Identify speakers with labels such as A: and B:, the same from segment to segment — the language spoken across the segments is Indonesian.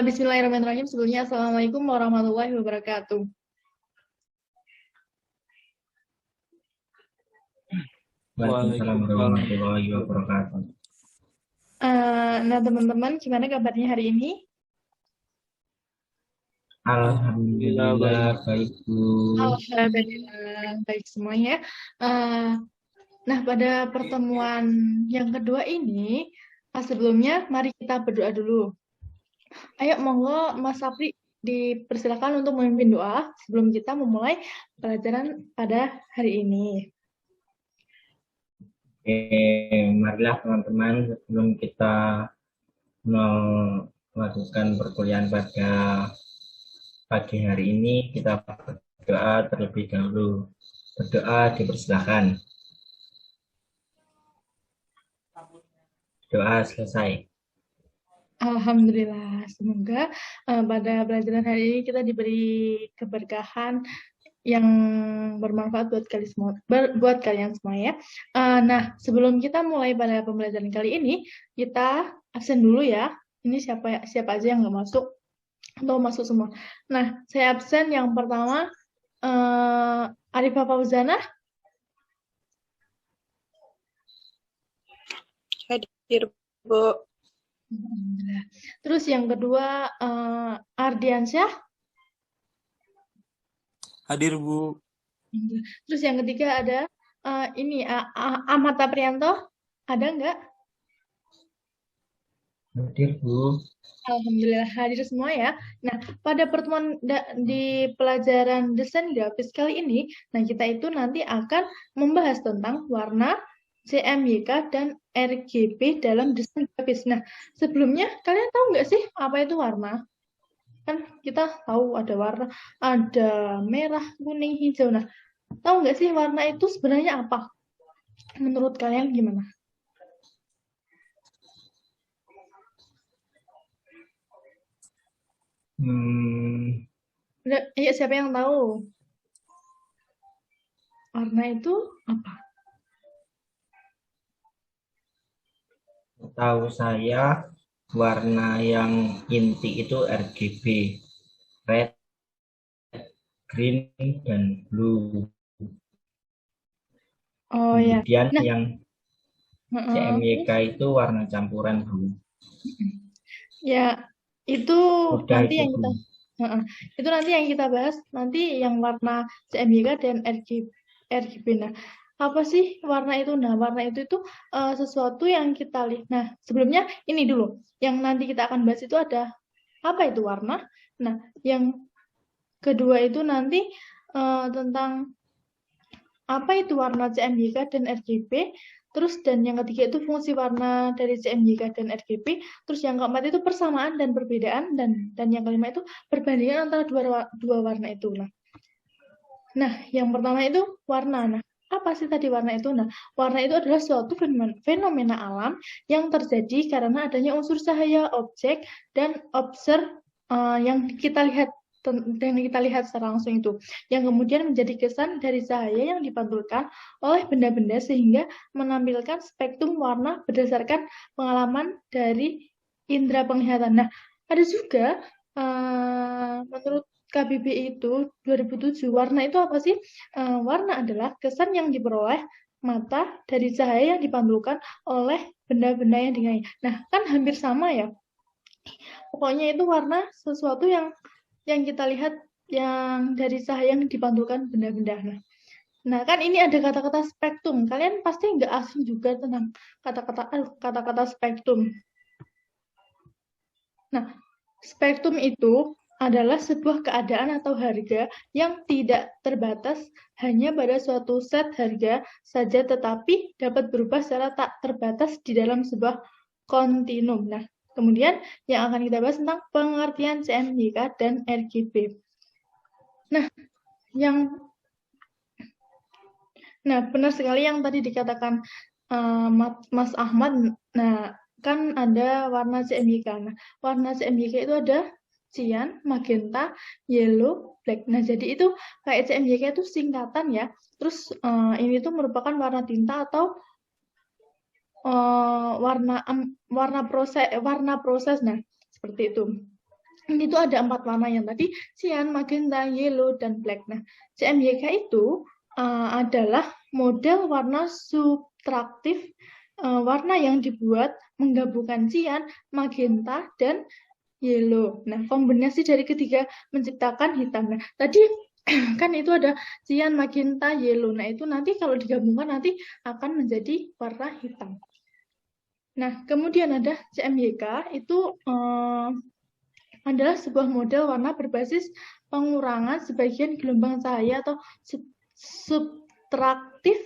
A: Bismillahirrahmanirrahim. Sebelumnya, Assalamualaikum warahmatullahi wabarakatuh.
B: Waalaikumsalam warahmatullahi wabarakatuh.
A: Nah, teman-teman, gimana kabarnya hari ini?
B: Alhamdulillah baik Bu.
A: Alhamdulillah, baik semuanya. Nah, pada pertemuan yang kedua ini, sebelumnya mari kita berdoa dulu. Ayo, monggo Mas Sapri dipersilakan untuk memimpin doa sebelum kita memulai pelajaran pada hari ini.
B: Oke, marilah teman-teman sebelum kita melanjutkan perkuliahan pada pagi hari ini, kita berdoa terlebih dahulu. Berdoa dipersilakan. Doa selesai.
A: Alhamdulillah, semoga pada pelajaran hari ini kita diberi keberkahan yang bermanfaat buat kalian semua ya. Nah, sebelum kita mulai pada pembelajaran kali ini, kita absen dulu ya. Ini siapa aja yang nggak masuk atau masuk semua. Nah, saya absen yang pertama Arifah Fauzana.
C: Hadir, Bu.
A: Terus yang kedua Ardiansyah.
D: Hadir, Bu.
A: Terus yang ketiga ada Ahmad Taprianto. Ada nggak?
B: Hadir Bu.
A: Alhamdulillah hadir semua ya. Nah, pada pertemuan di pelajaran desain grafis kali ini, nah kita itu nanti akan membahas tentang warna, CMYK, dan RGB dalam desain grafis. Nah, sebelumnya kalian tahu nggak sih apa itu warna? Kan kita tahu ada warna, ada merah, kuning, hijau. Nah, tahu nggak sih warna itu sebenarnya apa? Menurut kalian gimana? Iya, siapa yang tahu? Warna itu apa?
B: Tahu saya warna yang inti itu RGB, red, green, dan blue.
A: Oh ya.
B: Kemudian yang CMYK itu warna campuran Bu.
A: Ya, itu nanti yang kita itu nanti yang kita bahas nanti yang warna CMYK dan RGB. Nah, apa sih warna itu? Nah, warna itu sesuatu yang kita lihat. Nah, sebelumnya ini dulu. Yang nanti kita akan bahas itu ada apa itu warna? Nah, yang kedua itu nanti tentang apa itu warna CMYK dan RGB. Terus dan yang ketiga itu fungsi warna dari CMYK dan RGB. Terus yang keempat itu persamaan dan perbedaan dan yang kelima itu perbandingan antara dua warna itu. Nah, yang pertama itu warna. Nah, apa sih tadi warna itu? Nah, warna itu adalah suatu fenomena alam yang terjadi karena adanya unsur cahaya, objek, dan observ yang kita lihat secara langsung itu, yang kemudian menjadi kesan dari cahaya yang dipantulkan oleh benda-benda sehingga menampilkan spektrum warna berdasarkan pengalaman dari indera penglihatan. Nah, ada juga menurut KBBI itu 2007, warna itu apa sih? Warna adalah kesan yang diperoleh mata dari cahaya yang dipantulkan oleh benda-benda yang dilihat. Nah, kan hampir sama ya. Pokoknya itu warna sesuatu yang kita lihat yang dari cahaya yang dipantulkan benda-benda. Nah, kan ini ada kata-kata spektrum. Kalian pasti nggak asing juga tentang kata-kata spektrum. Nah, spektrum itu adalah sebuah keadaan atau harga yang tidak terbatas hanya pada suatu set harga saja, tetapi dapat berubah secara tak terbatas di dalam sebuah kontinum. Nah, kemudian yang akan kita bahas tentang pengertian CMYK dan RGB. Nah, benar sekali yang tadi dikatakan Mas Ahmad. Nah, kan ada warna CMYK. Nah, warna CMYK itu ada cyan, magenta, yellow, black. Nah, jadi itu kayak CMYK itu singkatan ya. Terus ini tuh merupakan warna tinta atau warna proses. Nah, seperti itu. ini tuh ada 4 warna yang tadi, cyan, magenta, yellow, dan black. Nah, CMYK itu adalah model warna subtraktif, warna yang dibuat menggabungkan cyan, magenta, dan yellow. Nah, kombinasi dari ketiga menciptakan hitam. Nah, tadi kan itu ada cyan, magenta, yellow. Nah, itu nanti kalau digabungkan nanti akan menjadi warna hitam. Nah, kemudian ada CMYK, itu adalah sebuah model warna berbasis pengurangan sebagian gelombang cahaya atau subtraktif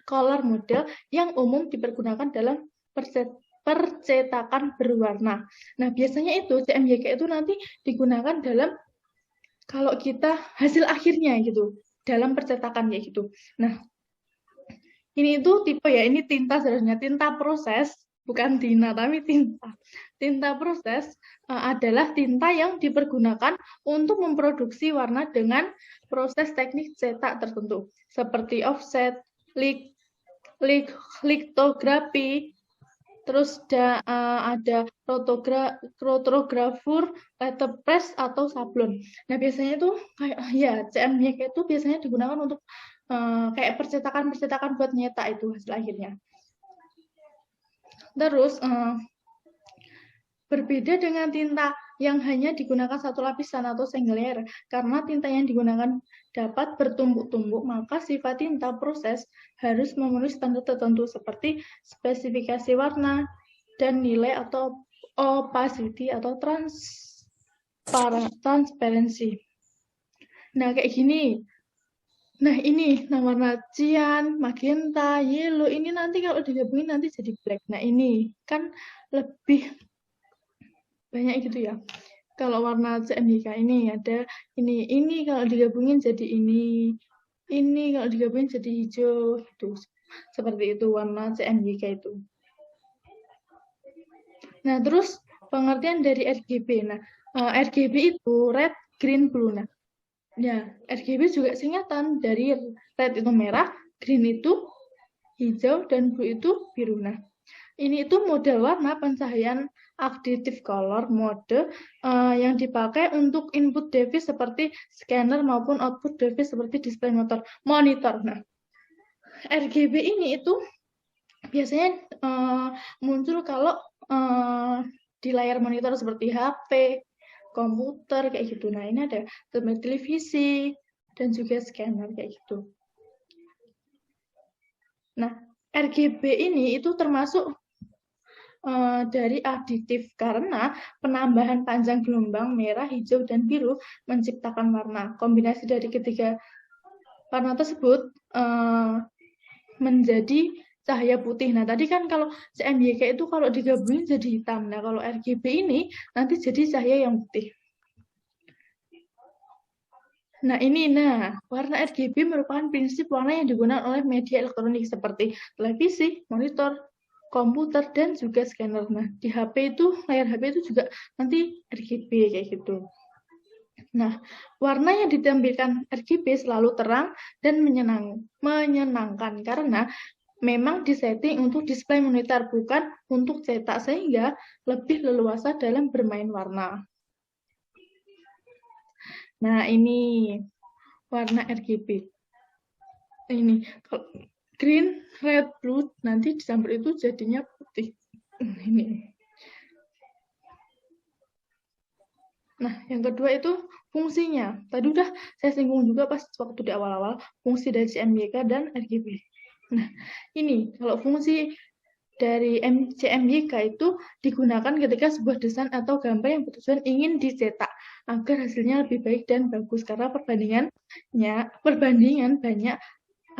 A: color model yang umum dipergunakan dalam percetakan berwarna. Nah, biasanya itu CMYK itu nanti digunakan dalam kalau kita hasil akhirnya gitu, dalam percetakan kayak gitu. Nah, ini itu tipe ya, ini tinta sebenarnya, tinta proses, bukan tinta, tapi tinta. Tinta proses adalah tinta yang dipergunakan untuk memproduksi warna dengan proses teknik cetak tertentu, seperti offset, litografi, terus ada rotografur, letterpress, atau sablon. Nah, biasanya itu kayak ya CMYK itu biasanya digunakan untuk kayak percetakan buat nyetak itu hasil akhirnya. Terus berbeda dengan tinta yang hanya digunakan satu lapisan atau single layer, karena tinta yang digunakan dapat bertumbuk-tumbuk, maka sifat tinta proses harus memenuhi standar tertentu seperti spesifikasi warna dan nilai atau opacity atau transparansi. Nah, kayak gini. Nah, ini warna cyan, magenta, yellow, ini nanti kalau digabungin nanti jadi black. Nah, ini kan lebih banyak gitu ya. Kalau warna CMYK ini ada ini kalau digabungin jadi ini kalau digabungin jadi hijau gitu. Seperti itu warna CMYK itu. Nah, terus pengertian dari RGB. Nah, RGB itu red, green, blue. Nah, ya, RGB juga singkatan dari red itu merah, green itu hijau, dan blue itu biru. Nah, ini itu model warna pencahayaan additive color mode yang dipakai untuk input device seperti scanner maupun output device seperti display monitor. Nah, RGB ini itu biasanya muncul kalau di layar monitor seperti HP, komputer kayak gitu. Nah, ini ada televisi dan juga scanner kayak gitu. Nah, RGB ini itu termasuk dari aditif karena penambahan panjang gelombang merah, hijau, dan biru menciptakan warna. Kombinasi dari ketiga warna tersebut menjadi cahaya putih. Nah, tadi kan kalau CMYK itu kalau digabungin jadi hitam. Nah, kalau RGB ini nanti jadi cahaya yang putih. Nah, warna RGB merupakan prinsip warna yang digunakan oleh media elektronik seperti televisi, monitor, komputer, dan juga scanner. Nah, di HP itu, layar HP itu juga nanti RGB kayak gitu. Nah, warna yang ditampilkan RGB selalu terang dan menyenangkan karena memang disetting untuk display monitor, bukan untuk cetak, sehingga lebih leluasa dalam bermain warna. Nah, ini warna RGB. Ini green, red, blue, nanti dicampur itu jadinya putih. Ini. Nah, yang kedua itu fungsinya. Tadi udah saya singgung juga pas waktu di awal-awal, fungsi dari CMYK dan RGB. Nah, ini kalau fungsi dari CMYK itu digunakan ketika sebuah desain atau gambar yang bertujuan ingin dicetak agar hasilnya lebih baik dan bagus, karena perbandingan banyak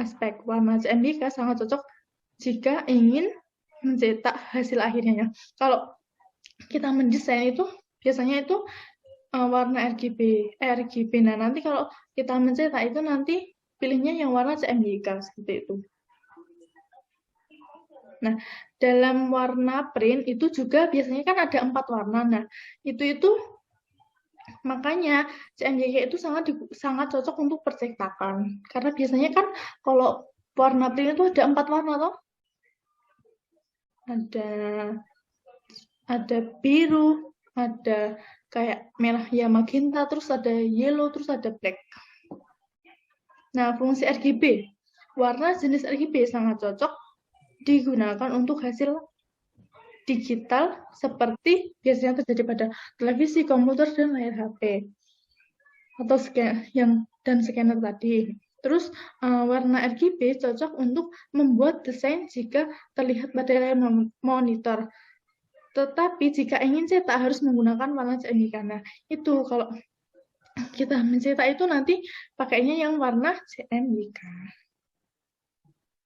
A: aspek. Warna CMYK sangat cocok jika ingin mencetak hasil akhirnya. Kalau kita mendesain itu biasanya itu warna RGB. Nah, nanti kalau kita mencetak itu nanti pilihnya yang warna CMYK seperti itu. Nah, dalam warna print itu juga biasanya kan ada 4 warna. Nah, itu makanya CMYK itu sangat cocok untuk percetakan. Karena biasanya kan kalau warna print itu ada 4 warna toh. Ada biru, ada kayak merah ya magenta, terus ada yellow, terus ada black. Nah, fungsi RGB. Warna jenis RGB sangat cocok digunakan untuk hasil digital seperti biasanya terjadi pada televisi, komputer, dan layar HP atau scanner tadi. Terus warna RGB cocok untuk membuat desain jika terlihat pada layar monitor. Tetapi jika ingin cetak harus menggunakan warna CMYK. Nah, itu kalau kita mencetak itu nanti pakainya yang warna CMYK.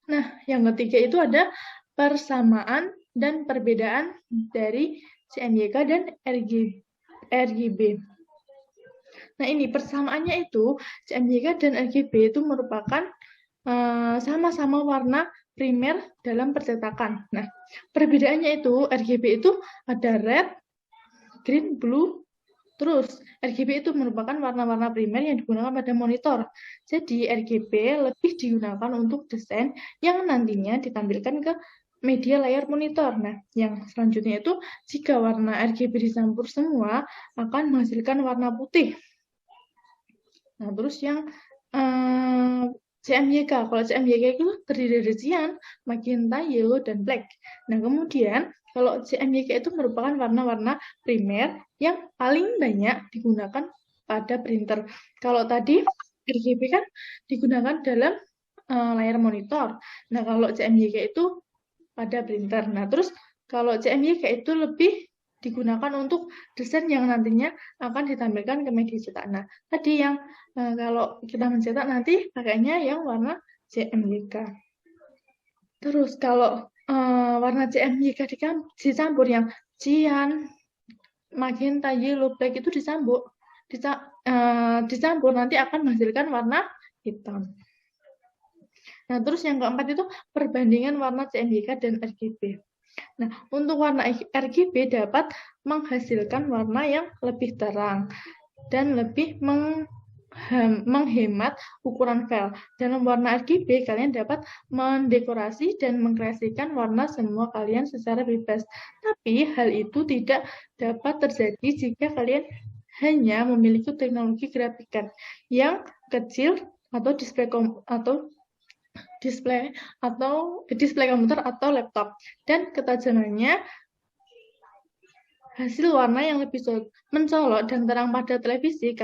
A: Nah, yang ketiga itu ada persamaan dan perbedaan dari CMYK dan RGB. Nah, ini persamaannya itu CMYK dan RGB itu merupakan sama-sama warna primer dalam percetakan. Nah, perbedaannya itu RGB itu ada red, green, blue. Terus, RGB itu merupakan warna-warna primer yang digunakan pada monitor. Jadi, RGB lebih digunakan untuk desain yang nantinya ditampilkan ke media layar monitor. Nah, yang selanjutnya itu, jika warna RGB dicampur semua, akan menghasilkan warna putih. Nah, terus yang CMYK. Kalau CMYK itu terdiri dari cyan, magenta, yellow, dan black. Nah, kemudian kalau CMYK itu merupakan warna-warna primer yang paling banyak digunakan pada printer. Kalau tadi RGB kan digunakan dalam layar monitor. Nah, kalau CMYK itu pada printer. Nah, terus kalau CMYK itu lebih digunakan untuk desain yang nantinya akan ditampilkan ke media cetak. Nah, tadi yang kalau kita mencetak nanti pakainya yang warna CMYK. Terus kalau warna CMYK dicampur yang cyan, magenta, yellow, black itu dicampur nanti akan menghasilkan warna hitam. Nah, terus yang keempat itu perbandingan warna CMYK dan RGB. Nah, untuk warna RGB dapat menghasilkan warna yang lebih terang dan lebih menghemat ukuran file. Dalam warna RGB, kalian dapat mendekorasi dan mengkreasikan warna semua kalian secara bebas. Tapi hal itu tidak dapat terjadi jika kalian hanya memiliki teknologi grafikan yang kecil atau display komputer atau laptop, dan ketajamannya hasil warna yang lebih mencolok dan terang pada televisi.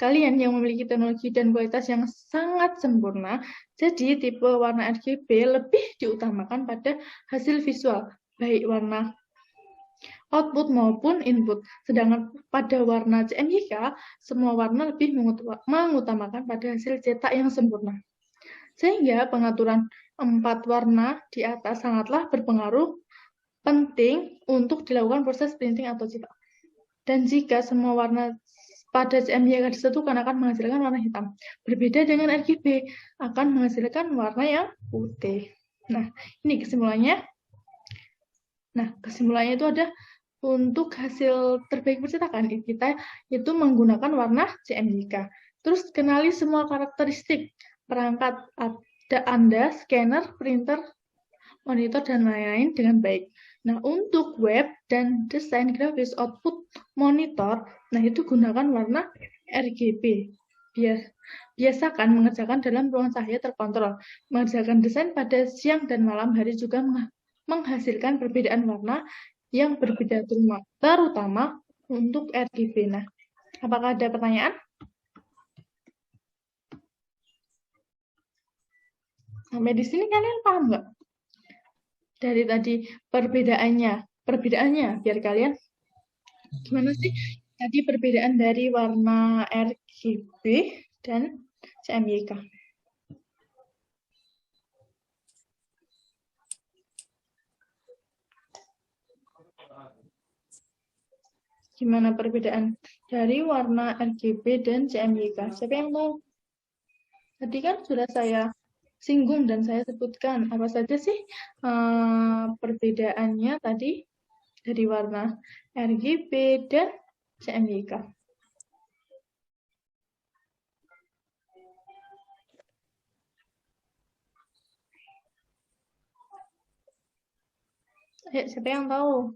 A: Kalian yang memiliki teknologi dan kualitas yang sangat sempurna, jadi tipe warna RGB lebih diutamakan pada hasil visual, baik warna output maupun input. Sedangkan pada warna CMYK, semua warna lebih mengutamakan pada hasil cetak yang sempurna. Sehingga pengaturan 4 warna di atas sangatlah berpengaruh penting untuk dilakukan proses printing atau cetak. Dan jika semua warna pada CMYK disatukan akan menghasilkan warna hitam. Berbeda dengan RGB, akan menghasilkan warna yang putih. Nah, ini kesimpulannya. Nah, kesimpulannya itu ada untuk hasil terbaik percetakan kita itu menggunakan warna CMYK. Terus kenali semua karakteristik perangkat Anda, scanner, printer, monitor, dan lain-lain dengan baik. Nah, untuk web dan desain grafis output monitor, nah itu gunakan warna RGB. Biasakan mengerjakan dalam ruang cahaya terkontrol. Mengerjakan desain pada siang dan malam hari juga menghasilkan perbedaan warna yang berbeda, terutama untuk RGB. Nah, apakah ada pertanyaan? Sampai di sini kalian paham nggak? Dari tadi perbedaannya biar kalian gimana sih tadi perbedaan dari warna RGB dan CMYK. Gimana perbedaan dari warna RGB dan CMYK? Siapa yang tahu? Tadi kan sudah saya singgung dan saya sebutkan apa saja sih perbedaannya tadi dari warna RGB dan CMYK. Ayo, siapa yang tahu?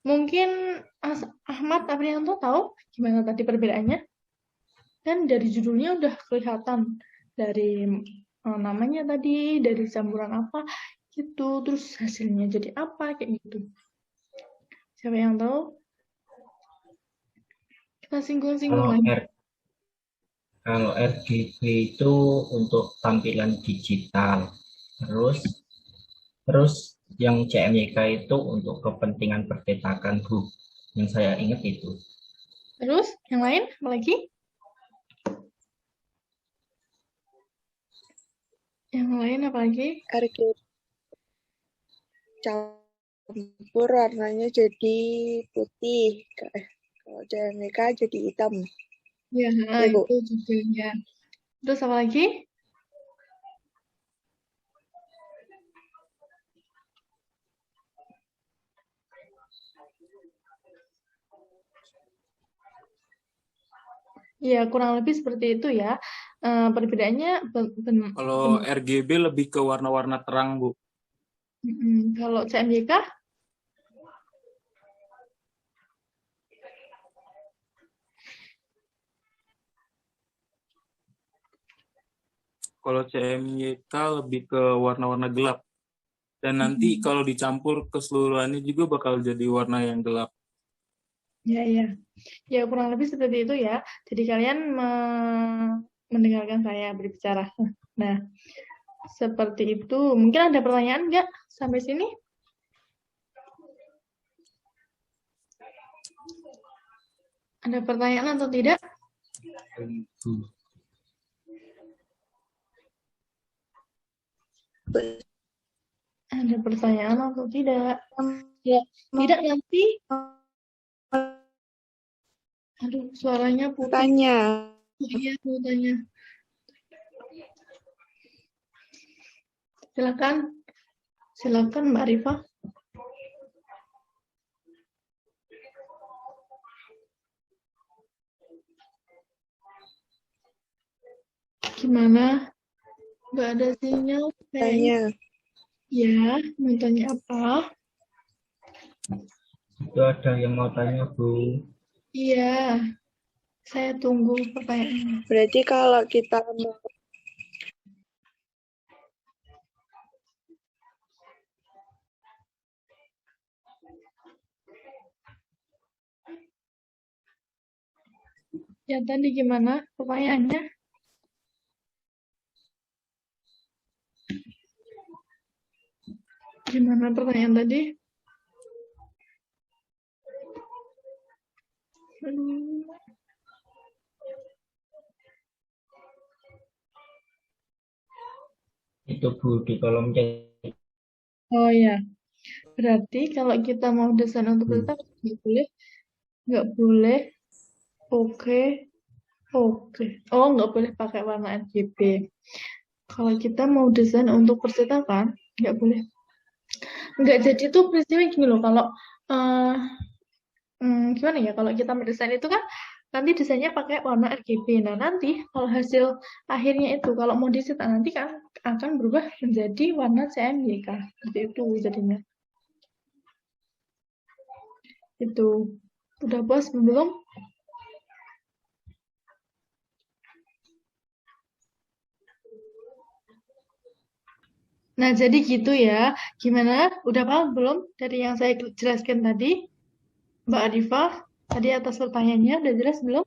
A: Mungkin Ahmad Aprianto tahu gimana tadi perbedaannya? Kan dari judulnya udah kelihatan dari namanya tadi, dari campuran apa gitu, terus hasilnya jadi apa kayak gitu. Siapa yang tahu? Kita singgung-singgung
B: Kalau
A: lagi.
B: kalau RGB itu untuk tampilan digital. Terus yang CMYK itu untuk kepentingan percetakan hub. Yang saya ingat itu.
A: Terus yang lain apa lagi? Yang lain apa lagi?
C: RGB campur warnanya jadi putih. Kalau CMYK jadi hitam.
A: Ya,
C: Ya, Bu.
A: itu juga ya. Terus apa lagi? Ya, kurang lebih seperti itu ya. Perbedaannya
D: Kalau RGB lebih ke warna-warna terang, Bu.
A: kalau CMYK
D: Kalau CMYK lebih ke warna-warna gelap. Dan nanti kalau dicampur keseluruhannya juga bakal jadi warna yang gelap.
A: ya, ya kurang lebih seperti itu ya. Jadi kalian mendengarkan saya berbicara. Nah, seperti itu. Mungkin ada pertanyaan nggak sampai sini? Ada pertanyaan atau tidak? Ada pertanyaan atau tidak? Ya, tidak nanti. Aduh, suaranya putus.
C: Tanya.
A: Iya, mau tanya. Silakan Mbak Rifa. Gimana? Nggak ada sinyal kayaknya.
C: Tanya.
A: Ya, mau tanya apa?
B: Itu ada yang mau tanya, Bu.
A: Iya, saya tunggu pertanyaannya.
C: Berarti kalau kita mau
A: Ya, tadi gimana pertanyaannya? Gimana pertanyaan tadi? Aduh.
B: Itu, Bu, di kolom chat.
A: Oh ya, berarti kalau kita mau desain untuk peserta nggak boleh, oke. Oh, nggak boleh pakai warna RGB. Kalau kita mau desain untuk percetakan, nggak boleh. Nggak jadi tuh prinsipnya gini loh, kalau gimana ya, kalau kita mendesain itu kan nanti desainnya pakai warna RGB. Nah, nanti kalau hasil akhirnya itu, kalau mau dicetak nanti kan akan berubah menjadi warna CMYK. Seperti itu jadinya. Itu. Udah puas belum? Nah, jadi gitu ya. Gimana? Udah paham belum dari yang saya jelaskan tadi? Mbak Arifah, tadi atas pertanyaannya udah jelas belum?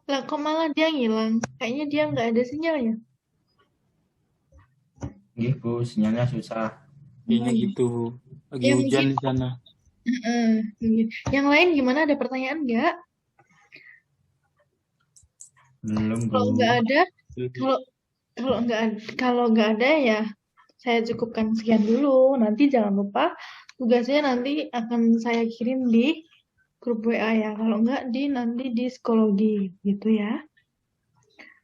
A: Lah, kok malah dia ngilang? Kayaknya dia nggak ada sinyalnya.
B: Iya, Bu, sinyalnya susah.
D: Kayaknya gitu, Bu. Lagi
A: Ya,
D: hujan
A: mungkin.
D: di sana.
A: Mungkin. Yang lain gimana? Ada pertanyaan nggak?
B: Belum, Bu.
A: Kalau nggak ada, kalau nggak ada ya saya cukupkan sekian dulu. Nanti jangan lupa tugasnya nanti akan saya kirim di grup WA ya. Kalau nggak nanti di psikologi gitu ya.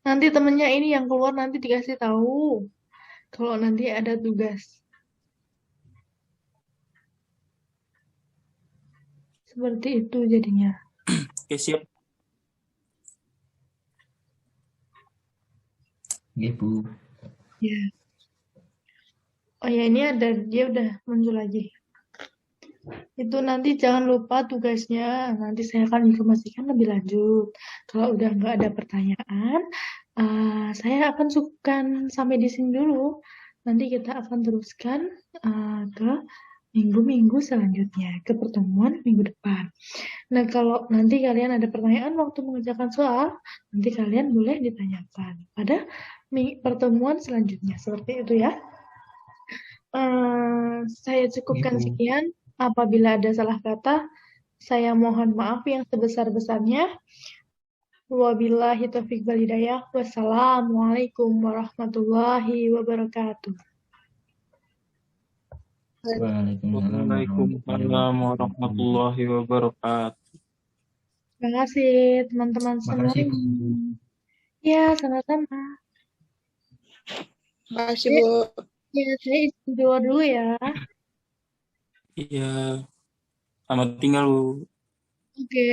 A: Nanti temennya ini yang keluar nanti dikasih tahu kalau nanti ada tugas. Seperti itu jadinya.
D: Oke, siap.
B: Iya, Bu.
A: Ya. Oh ya, ini ada, dia udah muncul lagi. Itu nanti jangan lupa tugasnya. Nanti saya akan informasikan lebih lanjut. Kalau udah nggak ada pertanyaan, saya akan cukupkan sampai di sini dulu. Nanti kita akan teruskan ke minggu-minggu selanjutnya, ke pertemuan minggu depan. Nah, kalau nanti kalian ada pertanyaan waktu mengerjakan soal, nanti kalian boleh ditanyakan pada pertemuan selanjutnya. Seperti itu ya. Saya cukupkan
B: Ibu.
A: sekian. Apabila ada salah kata, saya mohon maaf yang sebesar-besarnya. Wabillahi taufiq wal hidayah. Wassalamualaikum warahmatullahi wabarakatuh.
B: Waalaikumsalam
D: Waalaikumsalam warahmatullahi wabarakatuh.
A: Terima kasih teman-teman semua.
B: Makasih, Bu.
A: Ya, sama-sama.
C: Makasih, Bu.
A: Ya, saya izin keluar dulu ya.
D: Iya. Selamat tinggal, Bu.
A: Oke.